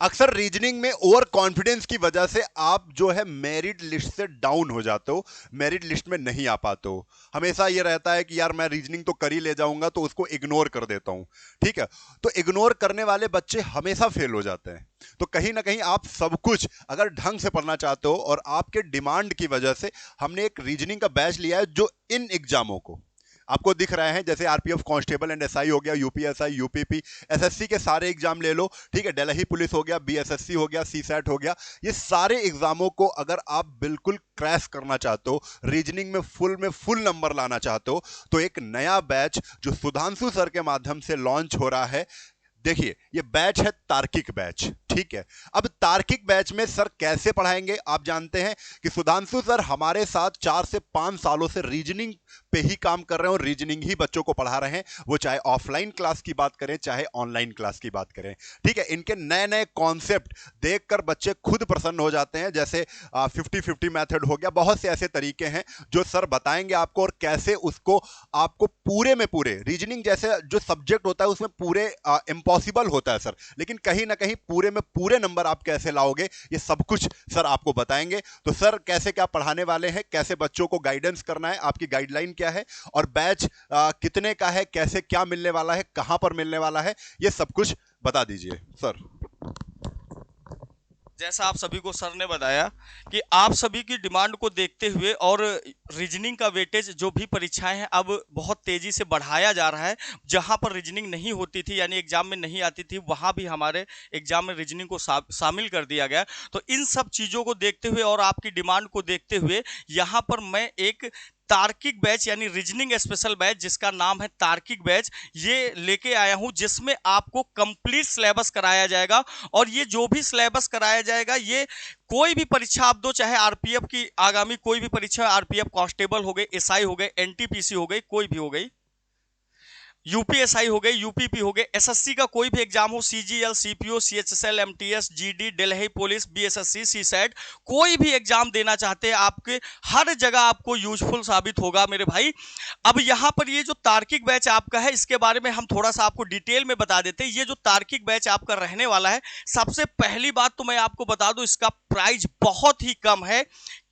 अक्सर रीजनिंग में over confidence की वजह से आप जो है मेरिट लिस्ट से डाउन हो जाते हो, मेरिट लिस्ट में नहीं आ पाते हो। हमेशा ये रहता है कि यार मैं रीजनिंग तो कर ही ले जाऊंगा, तो उसको इग्नोर कर देता हूं। ठीक है, तो इग्नोर करने वाले बच्चे हमेशा फेल हो जाते हैं। तो कहीं ना कहीं आप सब कुछ अगर ढंग से पढ़ना चाहते हो, और आपके डिमांड की वजह से हमने एक रीजनिंग का बैच लिया है जो इन एग्जामों को आपको दिख रहे हैं, जैसे आरपीएफ कांस्टेबल एंड एसआई हो गया, यूपीएसआई, यूपीपी, एसएससी के सारे एग्जाम ले लो। ठीक है, दिल्ली पुलिस हो गया, बीएसएससी हो गया, सीसैट हो गया, ये सारे एग्जामों को अगर आप बिल्कुल क्रैश करना चाहते हो, रीजनिंग में फुल नंबर लाना चाहते हो, तो एक नया बैच जो सुधांशु सर के माध्यम से लॉन्च हो रहा है। देखिए, ये बैच है तार्किक बैच। ठीक है, अब तार्किक बैच में सर कैसे पढ़ाएंगे? आप जानते हैं कि सुधांशु सर हमारे साथ 4 से 5 सालों से रीजनिंग पे ही काम कर रहे हैं, और रीजनिंग ही बच्चों को पढ़ा रहे हैं, वो चाहे ऑफलाइन क्लास की बात करें चाहे ऑनलाइन क्लास की बात करें। ठीक है, इनके नए नए कॉन्सेप्ट देखकर बच्चे खुद प्रसन्न हो जाते हैं, जैसे 50-50 मेथड हो गया, बहुत से ऐसे तरीके हैं जो सर बताएंगे आपको, और कैसे उसको आपको पूरे में पूरे रीजनिंग जैसे जो सब्जेक्ट होता है उसमें पूरे इम्पॉसिबल होता है सर, लेकिन कहीं ना कहीं पूरे में पूरे नंबर आप कैसे लाओगे, ये सब कुछ सर आपको बताएंगे। तो सर कैसे क्या पढ़ाने वाले हैं, कैसे बच्चों को गाइडेंस करना है, आपकी गाइडलाइन क्या है, और बैच कितने का है, कैसे क्या मिलने वाला है, कहां पर मिलने वाला है, ये सब कुछ बता दीजिए सर। जैसा आप सभी को सर ने बताया कि आप सभी की डिमांड को देखते हुए और रीजनिंग का वेटेज जो भी परीक्षाएं हैं अब बहुत तेजी से बढ़ाया जा रहा है। जहां पर रीजनिंग नहीं होती थी यानी एग्जाम में नहीं आती थी, वहां भी हमारे एग्जाम में रीजनिंग को शामिल कर दिया गया। तो इन सब चीज़ों को देखते हुए और आपकी डिमांड को देखते हुए यहाँ पर मैं एक तार्किक बैच यानी रीजनिंग स्पेशल बैच जिसका नाम है तार्किक बैच ये लेके आया हूं, जिसमें आपको कंप्लीट सिलेबस कराया जाएगा। और ये जो भी सिलेबस कराया जाएगा ये कोई भी परीक्षा आप दो, चाहे आरपीएफ की आगामी कोई भी परीक्षा, आरपीएफ कांस्टेबल हो गई, एसआई हो गए, एनटीपीसी हो गई, कोई भी हो गई, यूपीएसआई हो गई, यूपीपी हो गए, एसएससी का कोई भी एग्जाम हो, CGL, CPO, CHSL, MTS, GD, Delhi police, BSSC, CSAT, कोई भी एग्जाम देना चाहते हैं आपके हर जगह आपको यूजफुल साबित होगा मेरे भाई। अब यहां पर ये जो तार्किक बैच आपका है इसके बारे में हम थोड़ा सा आपको डिटेल में बता देते हैं। ये जो तार्किक बैच आपका रहने वाला है, सबसे पहली बात तो मैं आपको बता दूं इसका प्राइस बहुत ही कम है,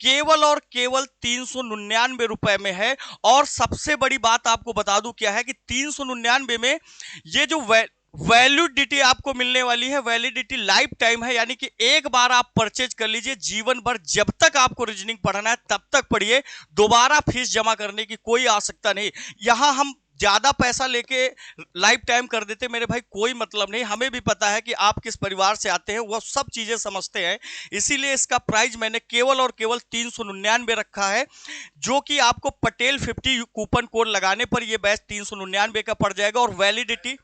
केवल और केवल 399 रुपए में है। और सबसे बड़ी बात आपको बता दूं क्या है कि 399 में ये जो वैलिडिटी आपको मिलने वाली है, वैलिडिटी लाइफ टाइम है, यानी कि एक बार आप परचेज कर लीजिए, जीवन भर जब तक आपको रीजनिंग पढ़ना है तब तक पढ़िए, दोबारा फीस जमा करने की कोई आवश्यकता नहीं। यहां हम ज्यादा पैसा लेके लाइफ टाइम कर देते मेरे भाई, कोई मतलब नहीं। हमें भी पता है कि आप किस परिवार से आते हैं, वह सब चीजें समझते हैं, इसीलिए इसका प्राइस मैंने केवल और केवल 399 रखा है, जो कि आपको पटेल 50 कूपन कोड लगाने पर यह बैच 399 का पड़ जाएगा। और वैलिडिटी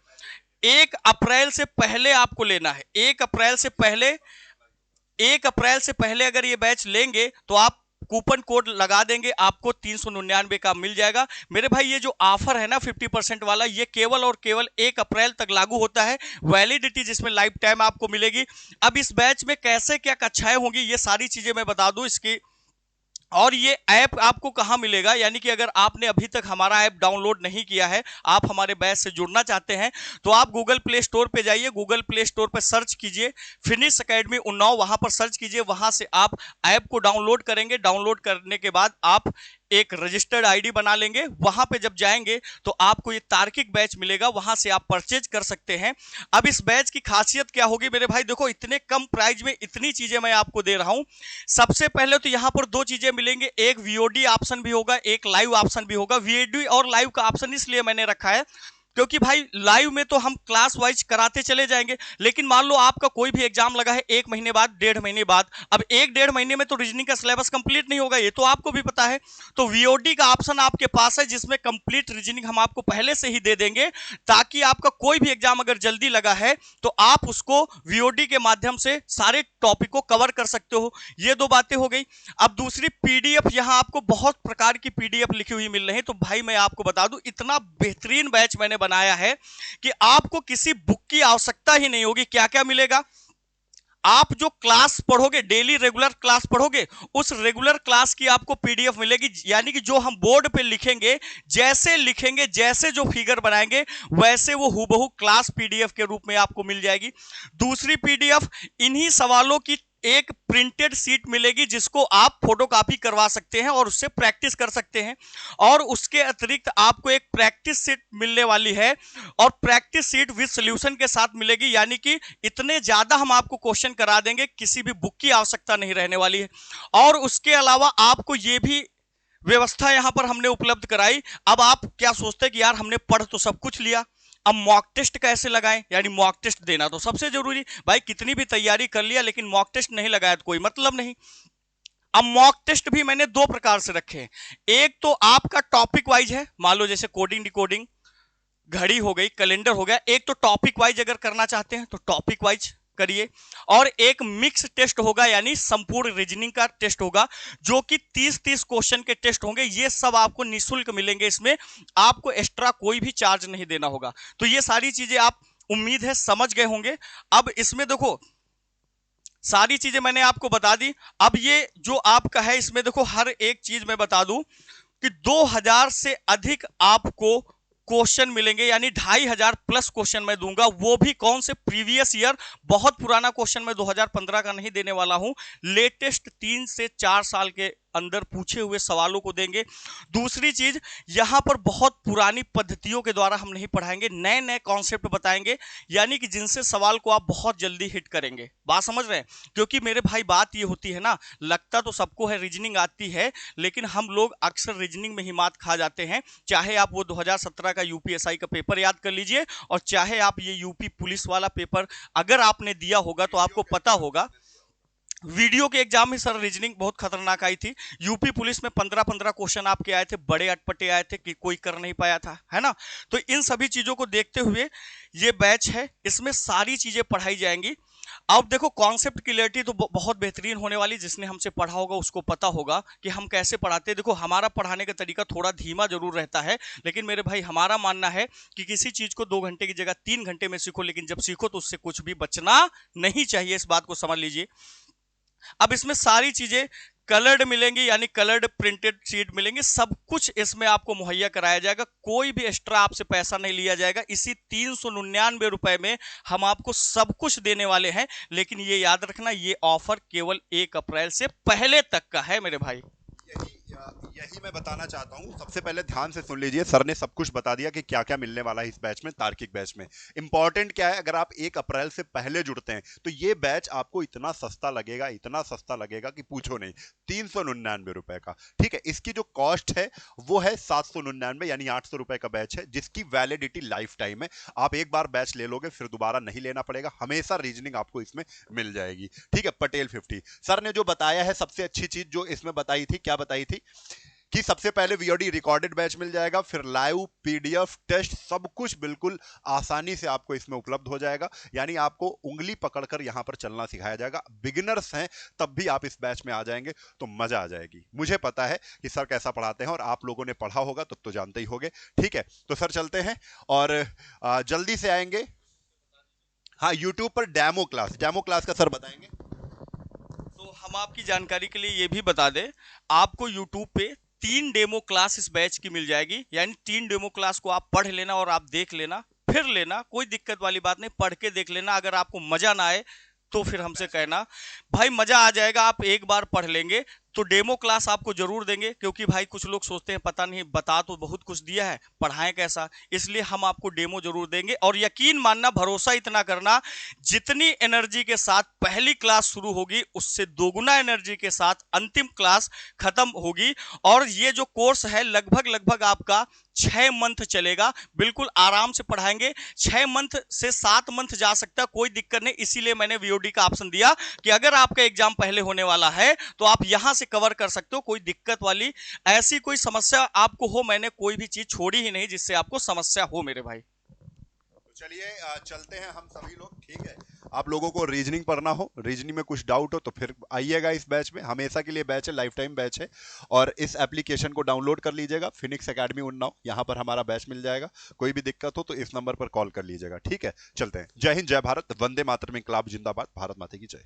1 अप्रैल से पहले आपको लेना है, 1 अप्रैल से पहले अगर ये बैच लेंगे तो आप कूपन कोड लगा देंगे, आपको 399 का मिल जाएगा मेरे भाई। ये जो ऑफर है ना 50% वाला, ये केवल और केवल 1 अप्रैल तक लागू होता है, वैलिडिटी जिसमें लाइफ टाइम आपको मिलेगी। अब इस बैच में कैसे क्या कक्षाएं होंगी ये सारी चीजें मैं बता दूं इसकी। और ये ऐप आपको कहां मिलेगा, यानी कि अगर आपने अभी तक हमारा ऐप डाउनलोड नहीं किया है, आप हमारे बैच से जुड़ना चाहते हैं, तो आप गूगल प्ले स्टोर पे जाइए, गूगल प्ले स्टोर पे सर्च कीजिए फिनिश एकेडमी उन्नाव, वहां पर सर्च कीजिए, वहां से आप ऐप को डाउनलोड करेंगे। डाउनलोड करने के बाद आप एक रजिस्टर्ड आईडी बना लेंगे, वहां पे जब जाएंगे तो आपको ये तार्किक बैच मिलेगा, वहां से आप परचेज कर सकते हैं। अब इस बैच की खासियत क्या होगी मेरे भाई, देखो इतने कम प्राइस में इतनी चीजें मैं आपको दे रहा हूं। सबसे पहले तो यहां पर दो चीजें मिलेंगे, एक वीओडी ऑप्शन भी होगा, एक लाइव ऑप्शन भी होगा। वीओडी और लाइव का ऑप्शन इसलिए मैंने रखा है क्योंकि भाई लाइव में तो हम क्लास वाइज कराते चले जाएंगे, लेकिन मान लो आपका कोई भी एग्जाम लगा है 1 महीने बाद, 1.5 महीने बाद, अब 1-1.5 महीने में तो रीजनिंग का सिलेबस कंप्लीट नहीं होगा, ये तो आपको भी पता है। तो वीओडी का ऑप्शन आपके पास है जिसमें कंप्लीट रीजनिंग हम आपको पहले से ही दे देंगे, ताकि आपका कोई भी एग्जाम अगर जल्दी लगा है तो आप उसको वीओडी के माध्यम से सारे टॉपिक को कवर कर सकते हो। ये दो बातें हो गई। अब दूसरी पीडीएफ, यहां आपको बहुत प्रकार की पीडीएफ लिखी हुई मिल रही है। तो भाई मैं आपको बता दूं इतना बेहतरीन बैच मैंने बनाया है कि आपको किसी बुक की आवश्यकता ही नहीं होगी। क्या क्या मिलेगा, आप जो क्लास पढ़ोगे, डेली रेगुलर क्लास पढ़ोगे, उस रेगुलर क्लास की आपको पीडीएफ मिलेगी। यानी कि जो हम बोर्ड पे लिखेंगे, जैसे जो फिगर बनाएंगे, वैसे वो हूबहू क्लास पीडीएफ के रूप में आपको मिल जाएगी। दूसरी पीडीएफ, इन्हीं सवालों की एक प्रिंटेड सीट मिलेगी, जिसको आप फोटोकॉपी करवा सकते हैं और उससे प्रैक्टिस कर सकते हैं। और उसके अतिरिक्त आपको एक प्रैक्टिस सीट मिलने वाली है, और प्रैक्टिस सीट विद सॉल्यूशन के साथ मिलेगी। यानी कि इतने ज्यादा हम आपको क्वेश्चन करा देंगे, किसी भी बुक की आवश्यकता नहीं रहने वाली है। और उसके अलावा आपको ये भी व्यवस्था यहां पर हमने उपलब्ध कराई। अब आप क्या सोचते हैं कि यार हमने पढ़ तो सब कुछ लिया, अब मॉक टेस्ट कैसे लगाएं? यानी मॉक टेस्ट देना तो सबसे जरूरी। भाई कितनी भी तैयारी कर लिया लेकिन मॉक टेस्ट नहीं लगाया तो कोई मतलब नहीं। अब मॉक टेस्ट भी मैंने दो प्रकार से रखे हैं। एक तो आपका टॉपिक वाइज है, मान लो जैसे कोडिंग डिकोडिंग, घड़ी हो गई, कैलेंडर हो गया। एक तो टॉपिक वाइज अगर करना चाहते हैं तो टॉपिक वाइज करिए, और एक मिक्स टेस्ट होगा, यानी संपूर्ण रीजनिंग का टेस्ट होगा, जो कि 30-30 क्वेश्चन के टेस्ट होंगे। ये सब आपको निःशुल्क मिलेंगे, इसमें आपको एक्स्ट्रा कोई भी चार्ज नहीं देना होगा। तो ये सारी चीजें आप, उम्मीद है, समझ गए होंगे। अब इसमें देखो, सारी चीजें मैंने आपको बता दी। अब ये जो आपका है, इसमें देखो हर एक चीज मैं बता दूं कि 2000 से अधिक आपको क्वेश्चन मिलेंगे, यानी 2500 प्लस क्वेश्चन मैं दूंगा। वो भी कौन से? प्रीवियस ईयर, बहुत पुराना क्वेश्चन मैं 2015 का नहीं देने वाला हूं। लेटेस्ट 3 से 4 साल के अंदर पूछे हुए सवालों को देंगे। दूसरी चीज, यहां पर बहुत पुरानी पद्धतियों के द्वारा हम नहीं पढ़ाएंगे, नए नए कॉन्सेप्ट बताएंगे, यानी कि जिनसे सवाल को आप बहुत जल्दी हिट करेंगे। बात समझ रहे हैं? क्योंकि मेरे भाई बात ये होती है ना, लगता तो सबको है रीजनिंग आती है, लेकिन हम लोग अक्सर रीजनिंग में ही मात खा जाते हैं। चाहे आप वो 2017 का यूपीएसआई का पेपर याद कर लीजिए, और चाहे आप ये यूपी पुलिस वाला पेपर अगर आपने दिया होगा तो आपको पता होगा, वीडियो के एग्जाम में सर रीजनिंग बहुत खतरनाक आई थी। यूपी पुलिस में 15-15 क्वेश्चन आपके आए थे, बड़े अटपटे आए थे कि कोई कर नहीं पाया था, है ना। तो इन सभी चीजों को देखते हुए ये बैच है, इसमें सारी चीजें पढ़ाई जाएंगी। अब देखो, कॉन्सेप्ट क्लियरिटी तो बहुत बेहतरीन होने वाली। जिसने हमसे पढ़ा होगा उसको पता होगा कि हम कैसे पढ़ाते हैं। देखो, हमारा पढ़ाने का तरीका थोड़ा धीमा जरूर रहता है, लेकिन मेरे भाई हमारा मानना है कि किसी चीज को 2 घंटे की जगह 3 घंटे में सीखो, लेकिन जब सीखो तो उससे कुछ भी बचना नहीं चाहिए। इस बात को समझ लीजिए। अब इसमें सारी चीजें कलर्ड मिलेंगी, यानी कलर्ड प्रिंटेड शीट मिलेंगी। सब कुछ इसमें आपको मुहैया कराया जाएगा, कोई भी एक्स्ट्रा आपसे पैसा नहीं लिया जाएगा। इसी 399 रुपए में हम आपको सब कुछ देने वाले हैं। लेकिन ये याद रखना, ये ऑफर केवल 1 अप्रैल से पहले तक का है मेरे भाई। यही मैं बताना चाहता हूं। सबसे पहले ध्यान से सुन लीजिए, सर ने सब कुछ बता दिया कि क्या क्या मिलने वाला है इस बैच में, तार्किक बैच में। इंपॉर्टेंट क्या है, अगर आप 1 अप्रैल से पहले जुड़ते हैं तो ये बैच आपको इतना सस्ता लगेगा, इतना सस्ता लगेगा कि पूछो नहीं। 399 रुपए का, ठीक है। इसकी जो कॉस्ट है वो है 799, यानी 800 रुपए का बैच है, जिसकी वैलिडिटी लाइफ टाइम है। आप एक बार बैच ले लोगे, फिर दोबारा नहीं लेना पड़ेगा, हमेशा रीजनिंग आपको इसमें मिल जाएगी, ठीक है। पटेल 50 सर ने जो बताया है, सबसे अच्छी चीज जो इसमें बताई थी, क्या बताई थी कि सबसे पहले वीओडी रिकॉर्डेड बैच मिल जाएगा, फिर लाइव पीडीएफ टेस्ट, सब कुछ बिल्कुल आसानी से आपको इसमें उपलब्ध हो जाएगा। यानी आपको उंगली पकड़कर यहां पर चलना सिखाया जाएगा। बिगिनर्स हैं तब भी आप इस बैच में आ जाएंगे तो मजा आ जाएगी। मुझे पता है कि सर कैसा पढ़ाते हैं, और आप लोगों ने पढ़ा होगा तब तो जानते ही होंगे, ठीक है। तो सर चलते हैं और जल्दी से आएंगे। हाँ, यूट्यूब पर डेमो क्लास का सर बताएंगे। तो हम आपकी जानकारी के लिए ये भी बता दें, आपको यूट्यूब पे 3 डेमो क्लास इस बैच की मिल जाएगी। यानी 3 डेमो क्लास को आप पढ़ लेना और आप देख लेना, फिर लेना, कोई दिक्कत वाली बात नहीं। पढ़ के देख लेना, अगर आपको मजा ना आए तो फिर हमसे कहना। भाई मजा आ जाएगा, आप एक बार पढ़ लेंगे तो डेमो क्लास आपको जरूर देंगे। क्योंकि भाई कुछ लोग सोचते हैं पता नहीं, बता तो बहुत कुछ दिया है, पढ़ाएं कैसा, इसलिए हम आपको डेमो जरूर देंगे। और यकीन मानना, भरोसा इतना करना, जितनी एनर्जी के साथ पहली क्लास शुरू होगी, उससे दोगुना एनर्जी के साथ अंतिम क्लास खत्म होगी। और ये जो कोर्स है लगभग आपका 6 मंथ चलेगा। बिल्कुल आराम से पढ़ाएंगे, 6 मंथ से 7 मंथ जा सकता है, कोई दिक्कत नहीं। इसीलिए मैंने वीओडी का ऑप्शन दिया कि अगर आपका एग्जाम पहले होने वाला है तो आप यहां से कवर कर सकते हो। कोई दिक्कत वाली ऐसी कोई समस्या आपको हो, मैंने कोई भी चीज छोड़ी ही नहीं जिससे आपको समस्या हो मेरे भाई। चलिए चलते हैं हम सभी लोग, ठीक है। आप लोगों को रीजनिंग पढ़ना हो, रीजनिंग में कुछ डाउट हो तो फिर आइएगा इस बैच में, हमेशा के लिए बैच है, लाइफ टाइम बैच है। और इस एप्लीकेशन को डाउनलोड कर लीजिएगा, फिनिक्स एकेडमी उन्नाव, यहाँ पर हमारा बैच मिल जाएगा। कोई भी दिक्कत हो तो इस नंबर पर कॉल कर लीजिएगा, ठीक है। चलते हैं। जय हिंद, जय भारत, वंदे मातरम, इंकलाब जिंदाबाद, भारत माता की जय।